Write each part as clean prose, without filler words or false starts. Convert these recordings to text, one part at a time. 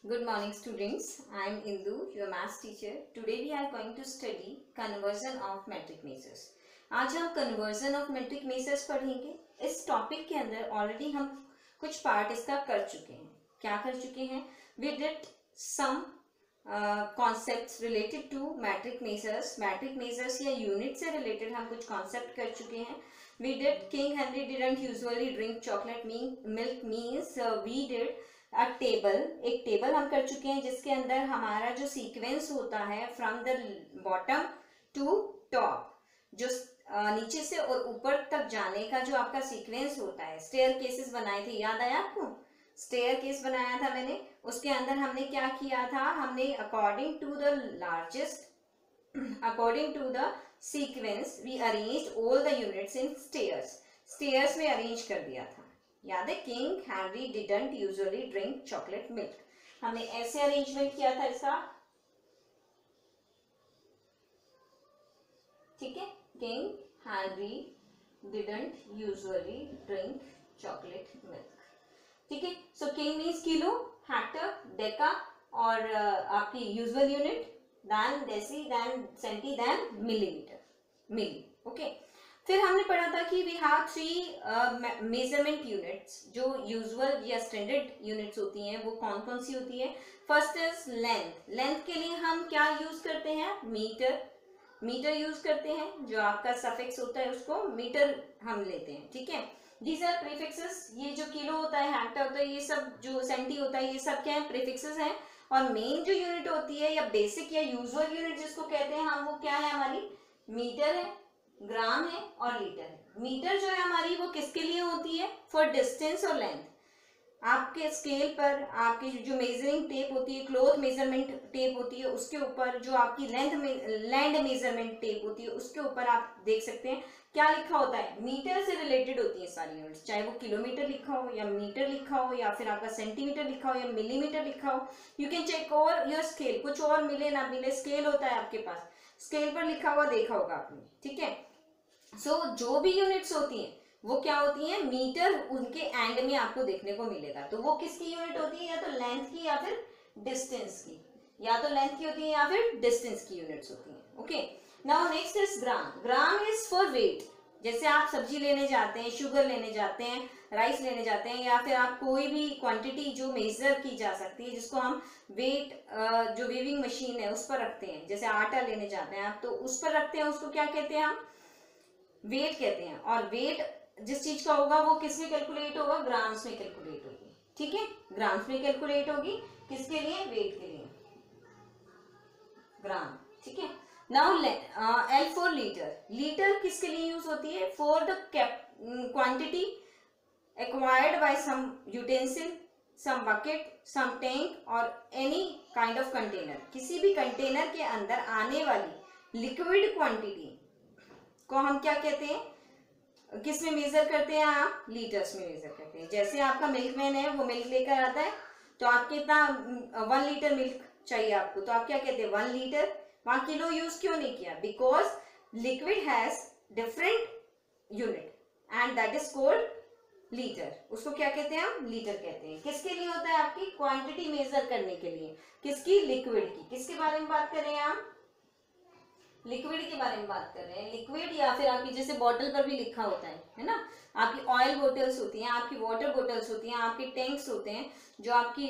Good morning students. I am Indu, your maths teacher. Today we are going to study conversion of metric measures. आज हम conversion of metric measures पढ़ेंगे. इस topic के अंदर already हम कुछ part इसका कर चुके हैं. क्या कर चुके हैं? We did some concepts related to metric measures. Metric measures या unit से related हम कुछ concept कर चुके हैं. We did King Henry didn't usually drink chocolate milk means we did एक टेबल हम कर चुके हैं जिसके अंदर हमारा जो सीक्वेंस होता है from the bottom to top, जो नीचे से और ऊपर तक जाने का जो आपका सीक्वेंस होता है. स्टेयर केसेस बनाए थे, याद आया आपको? स्टेयर केस बनाया था मैंने. उसके अंदर हमने क्या किया था? हमने according to the sequence we arranged all the units in stairs में अरेंज कर दिया था. याद है? King Henry didn't usually drink chocolate milk. हमने ऐसे अरेंजमेंट किया था इसका. ठीक है, king Henry didn't usually drink chocolate milk. ठीक है, so king means kilo, hector, deca और आपकी usual unit, then deci, then centi, then millimetre, milli. Okay, फिर हमने पढ़ा था कि वी हैव 3 मेजरमेंट यूनिट्स. जो यूजुअल या स्टैंडर्ड यूनिट्स होती हैं वो कौन कौन सी होती है? First is length. लेंथ के लिए हम क्या यूज करते हैं? मीटर यूज करते हैं. जो आपका सफिक्स होता है उसको मीटर हम लेते हैं. ठीक है, दीज आर प्रीफिक्सेस. ये जो किलो होता है, हेक्टर होता है, ये सब जो सेंटी होता है, ये सब क्या है? प्रीफिक्सेस हैं. और मेन जो यूनिट होती है या बेसिक या यूजुअल यूनिट जिसको कहते हैं हम, वो क्या है? हमारी मीटर है, ग्राम है और लीटर है. मीटर जो है हमारी वो किसके लिए होती है? फॉर डिस्टेंस और लेंथ. आपके स्केल पर आपकी जो मेजरिंग टेप होती है, क्लॉथ मेजरमेंट टेप होती है, उसके ऊपर जो आपकी लैंड मेजरमेंट टेप होती है, उसके ऊपर आप देख सकते हैं क्या लिखा होता है? मीटर से रिलेटेड होती है सारी यूनिट्स. चाहे वो किलोमीटर लिखा हो या मीटर लिखा हो या फिर आपका सेंटीमीटर लिखा हो या मिलीमीटर लिखा हो. You can check over your scale. कुछ और मिले ना मिले, स्केल होता है आपके पास, स्केल पर लिखा हुआ देखा होगा आपने. ठीक है, सो जो भी यूनिट्स होती हैं वो क्या होती हैं? मीटर उनके एंड में आपको देखने को मिलेगा. तो वो किसकी यूनिट होती है? या तो लेंथ की या फिर डिस्टेंस की. या तो लेंथ की होती है या फिर डिस्टेंस की यूनिट्स होती हैं. Okay, now next is gram. Gram is for wait. जैसे आप सब्जी लेने जाते हैं, शुगर लेने जाते हैं, राइस लेने जाते हैं, या फिर आप कोई भी क्वांटिटी जो मेजर की जा सकती है जिसको हम वेट जो वेविंग मशीन है उस पर रखते हैं. जैसे आटा लेने जाते हैं आप, तो उस पर रखते हैं, उसको क्या कहते हैं? हम वेट कहते हैं. और वेट जिस चीज का होगा वो किस में कैलकुलेट होगा? ग्राम्स में कैलकुलेट होगी. ठीक है, ग्राम्स में कैलकुलेट होगी. किसके लिए? वेट के लिए, ग्राम. ठीक है, now L for litre. Litre किसके लिए यूज होती है? For the quantity acquired by some utensil, some bucket, some tank और एनी काइंड ऑफ कंटेनर. किसी भी कंटेनर के अंदर आने वाली लिक्विड क्वांटिटी को हम क्या कहते हैं? किस में मेजर करते हैं? आप लीटर्स में मेजर करते हैं. जैसे आपका मिल्कमैन है, वो मिल्क लेकर आता है, तो आप कितना 1 लीटर मिल्क चाहिए आपको, तो आप क्या कहते हैं? 1 लीटर. वहां किलो यूज क्यों नहीं किया? Because liquid has different unit and that is called litre. उसको क्या कहते हैं? हम लीटर कहते हैं. किसके लिए होता है? आपकी क्वांटिटी मेजर करने के लिए. किसकी? लिक्विड की. किसके बारे में बात कर रहे हैं आप? लिक्विड के बारे में बात कर रहे हैं. लिक्विड या फिर आपकी जैसे बॉटल पर भी लिखा होता है ना, आपकी ऑयल बोटल्स होती हैं, आपकी वाटर बोटल्स होती हैं, आपके टैंक्स होते हैं, जो आपकी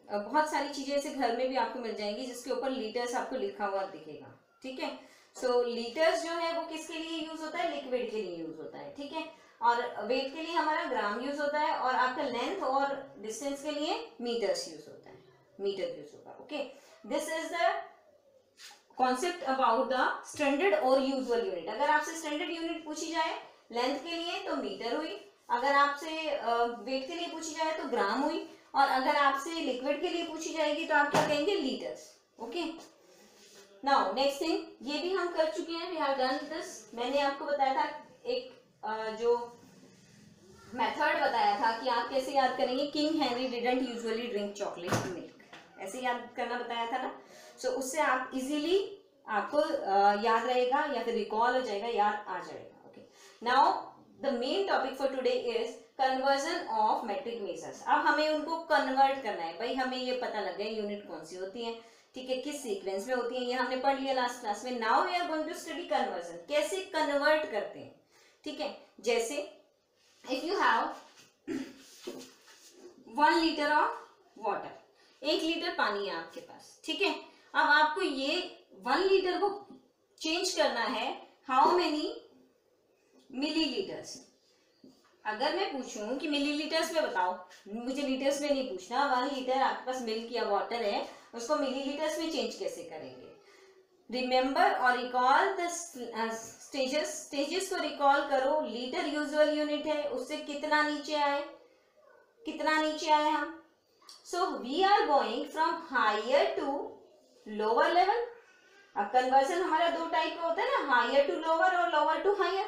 बहुत सारी चीजें ऐसे घर में भी आपको मिल जाएंगी जिसके ऊपर लीटर्स आपको लिखा हुआ दिखेगा. ठीक है, सो लीटर्स जो है वो किसके लिए यूज होता है? लिक्विड के लिए यूज होता है. ठीक है, और वेट के लिए हमारा ग्राम यूज होता है, और आपका लेंथ और डिस्टेंस के लिए मीटर्स यूज होता है, मीटर यूज होगा. Okay, this is the concept about the standard और यूजुअल यूनिट. अगर आपसे स्टैंडर्ड यूनिट पूछी जाए लेंथ के लिए तो मीटर हुई, अगर आपसे वेट के लिए पूछी जाए तो ग्राम हुई, और अगर आपसे लिक्विड के लिए पूछी जाएगी तो आप क्या कहेंगे? Litres. Okay, now next thing, ये भी हम कर चुके हैं. We have done this. मैंने आपको बताया था एक जो मेथड बताया था कि आप कैसे याद करेंगे. King Henry didn't usually drink chocolate milk, ऐसे याद करना बताया था ना. सो उससे आप इजीली आपको याद रहेगा या फिर रिकॉल हो जाएगा, याद आ जाएगा. Okay, now the main topic for today is conversion of metric measures. अब हमें उनको कन्वर्ट करना है। भाई हमें ये पता लग गया यूनिट कौन सी होती है, ठीक है, किस सीक्वेंस में होती है, ये हमने पढ़ लिया लास्ट क्लास में। Now we are going to study conversion, कैसे कन्वर्ट करते हैं, ठीक है। जैसे if you have 1 litre of water, 1 litre पानी है आपके पास, ठीक है। अब आपको ये 1 लीटर को चेंज करना है हाउ मेनी मिलीलीटर्स। अगर मैं पूछूं कि मिलीलीटर्स में बताओ, मुझे लीटर्स में नहीं पूछना। 1 लीटर आपके पास मिल्क या वाटर है, उसको मिलीलीटर्स में चेंज कैसे करेंगे। रिमेंबर और रिकॉल द स्टेजेस को रिकॉल करो। लीटर यूजुअल यूनिट है, उससे कितना नीचे आए, कितना नीचे आए हम। So we are going from higher to lower level. अब कन्वर्जन हमारा 2 टाइप का होता है ना, हायर टू लोअर और लोअर टू हायर।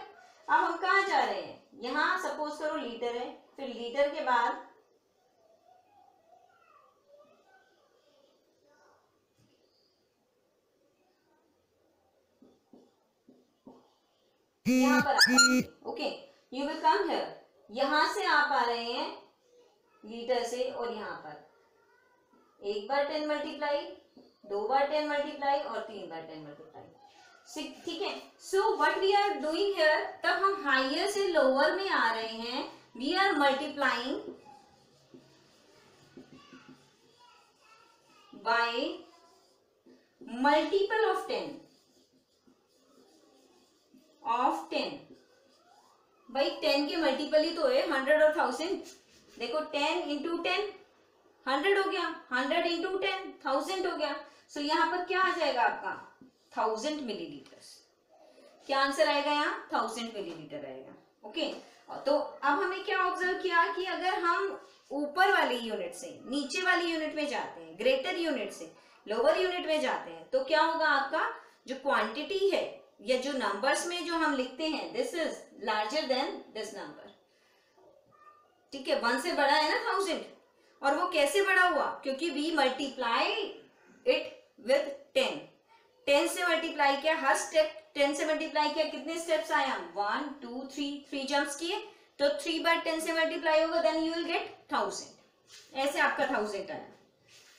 अब हम कहाँ जा रहे हैं, यहां सपोज करो लीटर है, फिर लीटर के बाद यहां पर okay, you will come here. यहां से आप आ रहे हैं लीटर से, और यहां पर 1 बार 10 मल्टीप्लाई, 2 बार 10 मल्टीप्लाई और 3 बार 10 मल्टीप्लाई, ठीक है। So what we are doing here, तब हम हायर से लोअर में आ रहे हैं। We are multiplying by multiple of 10 भाई 10 के मल्टीपल ही तो है 100 और 1000। देखो 10 इंटू 10 100 हो गया, 100 इंटू 10 1000 हो गया। सो यहाँ पर क्या आ जाएगा आपका 1000 मिलीलीटर्स। क्या आंसर आएगा यहाँ 1000 मिलीलीटर आएगा, ओके। तो अब हमें क्या ऑब्जर्व किया कि अगर हम ऊपर वाली यूनिट से नीचे वाली यूनिट में जाते हैं, ग्रेटर यूनिट से लोअर यूनिट में जाते हैं, तो क्या होगा, आपका जो क्वांटिटी है या जो नंबर्स में जो हम लिखते हैं, this is larger than this number, ठीक है। 1 से बड़ा है ना 1000, और वो कैसे बड़ा हुआ, क्योंकि वी मल्टीप्लाई इट विद 10। 10 से मल्टीप्लाई किया, हर स्टेप 10 से मल्टीप्लाई किया, कितने स्टेप्स आए हम 1 2 3 जंप्स किए, तो 3 बार 10 से मल्टीप्लाई होगा, देन यू विल गेट 1000। ऐसे आपका 1000 आया,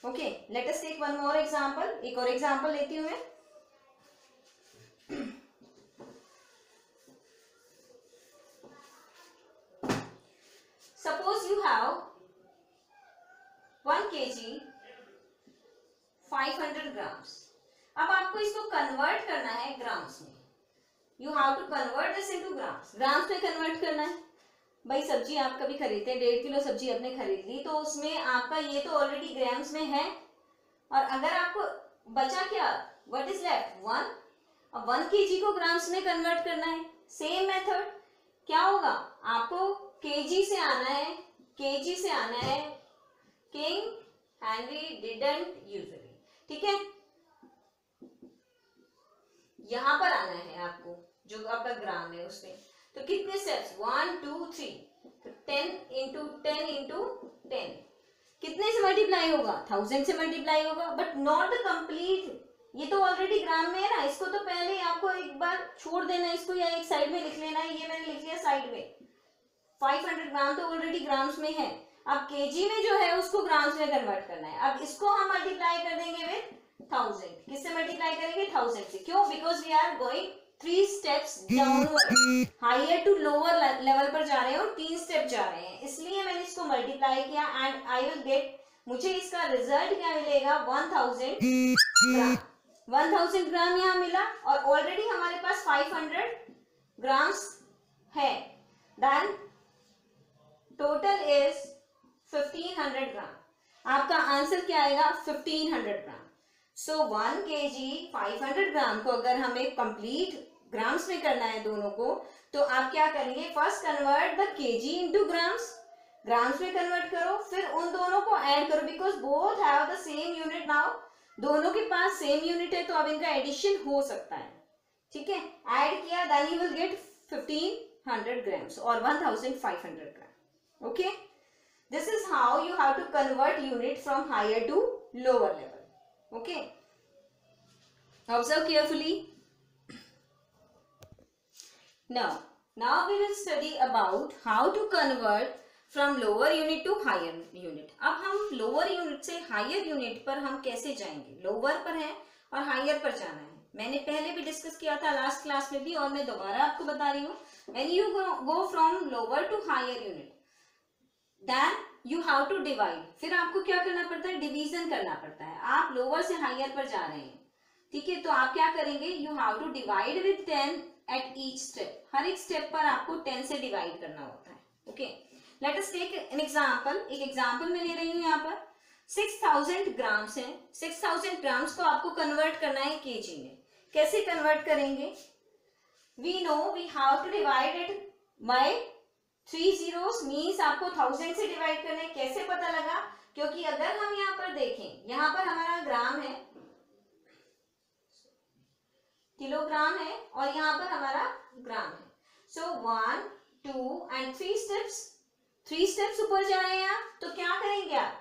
okay. Let us take one more example. एक और एग्जांपल लेती हूं मैं। Suppose you have 1 kg 500 grams। अब आपको इसको कन्वर्ट करना है ग्राम्स में। You have to convert this into grams. Grams में कन्वर्ट करना है। भाई सब्जी आप कभी खरीदते हैं, 1.5 किलो सब्जी आपने खरीद ली, तो उसमें आपका ये तो ऑलरेडी ग्राम्स में है, और अगर आपको बचा क्या, व्हाट इज लेफ्ट 1। अब 1 kg को ग्राम्स में कन्वर्ट करना है। सेम मेथड, क्या होगा, आपको केजी से आना है, केजी से आना है, किंग हेनरी डिडंट यूजुअली, ठीक है। यहां पर आना है आपको, जो आपका ग्राम है उसमें। तो कितने स्टेप्स 1 2 3, तो 10 इंटू 10 इंटू 10 कितने से मल्टीप्लाई होगा 1000 से मल्टीप्लाई होगा, बट नॉट द कंप्लीट। ये तो ऑलरेडी ग्राम में है ना, इसको तो पहले आपको एक बार छोड़ देना है इसको, या एक साइड में लिख लेना है। ये मैंने लिख लिया साइड में, 500 ग्राम तो ऑलरेडी ग्राम्स में है। अब केजी में जो है उसको ग्राम्स में कन्वर्ट करना है। अब इसको हम मल्टीप्लाई कर देंगे विद 1000। किससे मल्टीप्लाई करेंगे 1000 से, क्यों, because we are going 3 steps downward, higher to lower level पर जा रहे हैं और 3 स्टेप जा रहे हैं, इसलिए मैंने इसको मल्टीप्लाई किया एंड आई विल गेट, मुझे इसका रिजल्ट क्या मिलेगा 1000 ग्राम। 1000 ग्राम यहाँ मिला, और ऑलरेडी हमारे पास 500 ग्राम्स है। देन टोटल इज 1500 ग्राम। आपका आंसर क्या आएगा 1500 ग्राम। सो 1 kg 500 ग्राम को अगर हमें कंप्लीट ग्राम्स में करना है दोनों को, तो आप क्या करेंगे, first convert the KG into grams, grams में कन्वर्ट करो, फिर उन दोनों को ऐड करो, because both have the same unit. Now दोनों के पास सेम यूनिट है, तो अब इनका एडिशन हो सकता है, ठीक है। ऐड किया, then you will get 1500 grams और 1500 ग्राम, okay. This is how you have to convert unit from higher to lower level, okay. Observe carefully. Now Now we will study about how to convert from lower unit to higher unit. अब हम lower unit से higher unit पर हम कैसे जाएंगे? lower पर है और higher पर जाना है. मैंने पहले भी डिस्कस किया था लास्ट क्लास में भी और मैं दोबारा आपको बता रही हूँ. When you go from lower to higher unit, then you have to divide. फिर आपको क्या करना पड़ता है? डिवीजन करना पड़ता है. आप लोअर से हायर पर जा रहे हैं, ठीक है, तो आप क्या करेंगे? You have to divide with 10 at each step. हर एक स्टेप पर आपको 10 से डिवाइड करना होता है. Okay, let us take an example. एक एग्जांपल मैं ले रही हूँ यहाँ पर. 6000 ग्राम्स है. 6000 ग्राम्स को आपको कन्वर्ट करना है केजी में. कैसे कन्वर्ट करेंगे? We know we have to divide it by 3 zeros, means आपको 1000 से डिवाइड करना है. कैसे पता लगा? क्योंकि अगर हम यहाँ पर देखें, यहाँ पर हमारा ग्राम है, किलोग्राम है और यहाँ पर हमारा ग्राम है. सो 1 2 एंड 3 स्टेप्स. 3 स्टेप्स ऊपर जा रहे हैं आप, तो क्या करेंगे आप?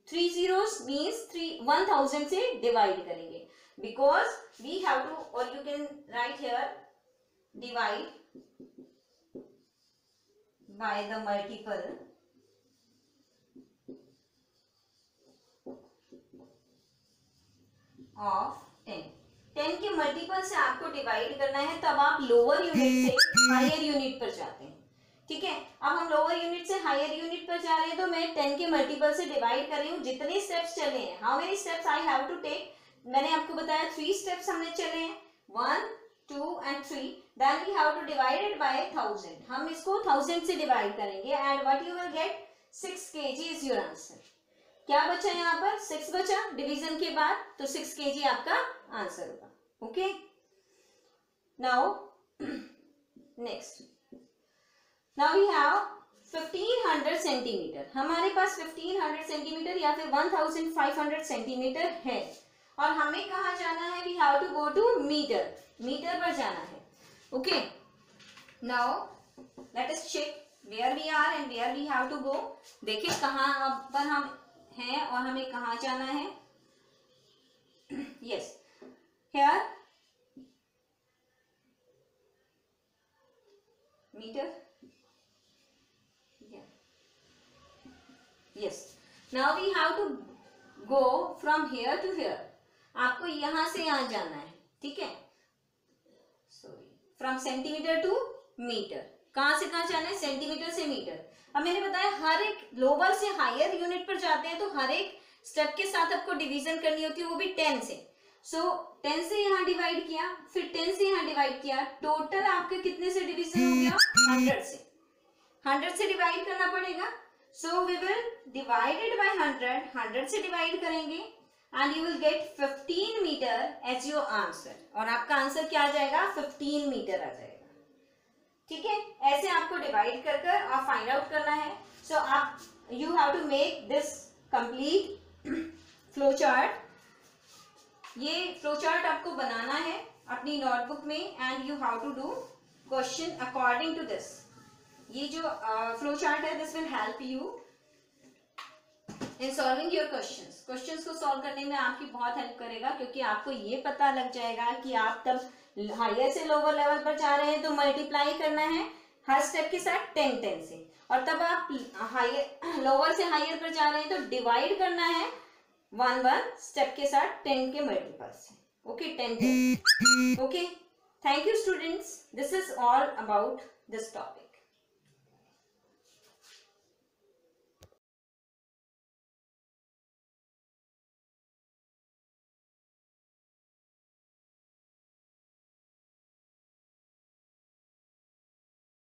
3 zeros मीन्स 1000 से डिवाइड करेंगे. बिकॉज वी हैव टू, और you can write here, divide by the multiple of 10. 10 के मल्टीपल से आपको डिवाइड करना है, तब आप लोअर यूनिट से हायर यूनिट पर जाते हैं. ठीक है, अब हम लोअर यूनिट से हायर यूनिट पर जा रहे हैं, तो मैं 10 के मल्टीपल से डिवाइड कर रही हूँ. जितने स्टेप्स चले हैं, how many steps I have to take, मैंने आपको बताया 3 स्टेप्स हमने चले हैं, 1 2 and 3. Then we have to divide it by 1000. हम इसको 1000 से डिवाइड करेंगे and what you will get 6 kg is your answer. क्या बचा यहाँ पर? 6 बचा डिवीजन के बाद, तो 6 kg आपका आंसर होगा. Okay, now next. Now we have 1500 centimetre. हमारे पास 1500 सेंटीमीटर या फिर 1500 सेंटीमीटर है और हमें कहाँ जाना है? We have to go to metre. Metre पर जाना है. Okay, now let us check where we are and where we have to go. देखिए कहाँ पर हम हैं और हमें कहाँ जाना है. Yes, here metre. Yes, now we have to go from here to here. आपको यहां से यहां जाना है. ठीक है, फ्रॉम सेंटीमीटर टू मीटर. कहां से कहां जाना है? सेंटीमीटर से मीटर. अब मैंने बताया हर एक लोअर से हायर यूनिट पर जाते हैं तो हर एक स्टेप के साथ आपको डिवीजन करनी होती है, वो भी 10 से. सो 10 से यहाँ डिवाइड किया, फिर 10 से यहाँ डिवाइड किया, टोटल आपके कितने से डिवीजन हो गया? 100 से. 100 से डिवाइड करना पड़ेगा. So we will divide it by 100 से डिवाइड करेंगे and you will get 15 meter as your answer. और आपका आंसर क्या आ जाएगा? 15 मीटर आ जाएगा. ठीक है, ऐसे आपको डिवाइड कर कर और फाइंड आउट करना है. सो आप you have to make this complete flow chart. ये फ्लो चार्ट आपको बनाना है अपनी नोटबुक में and you have to do question according to this. ये जो फ्लो चार्ट है, this will help you in solving your questions. Questions को सॉल्व करने में आपकी बहुत हेल्प करेगा, क्योंकि आपको ये पता लग जाएगा कि आप तब हायर से लोअर लेवल पर जा रहे हैं तो मल्टीप्लाई करना है हर स्टेप के साथ 10 से, और तब आप हायर लोअर से हायर पर जा रहे हैं तो डिवाइड करना है 1 स्टेप के साथ 10 के मल्टीपल से. Okay, 10. Okay, thank you students. This is all about this topic.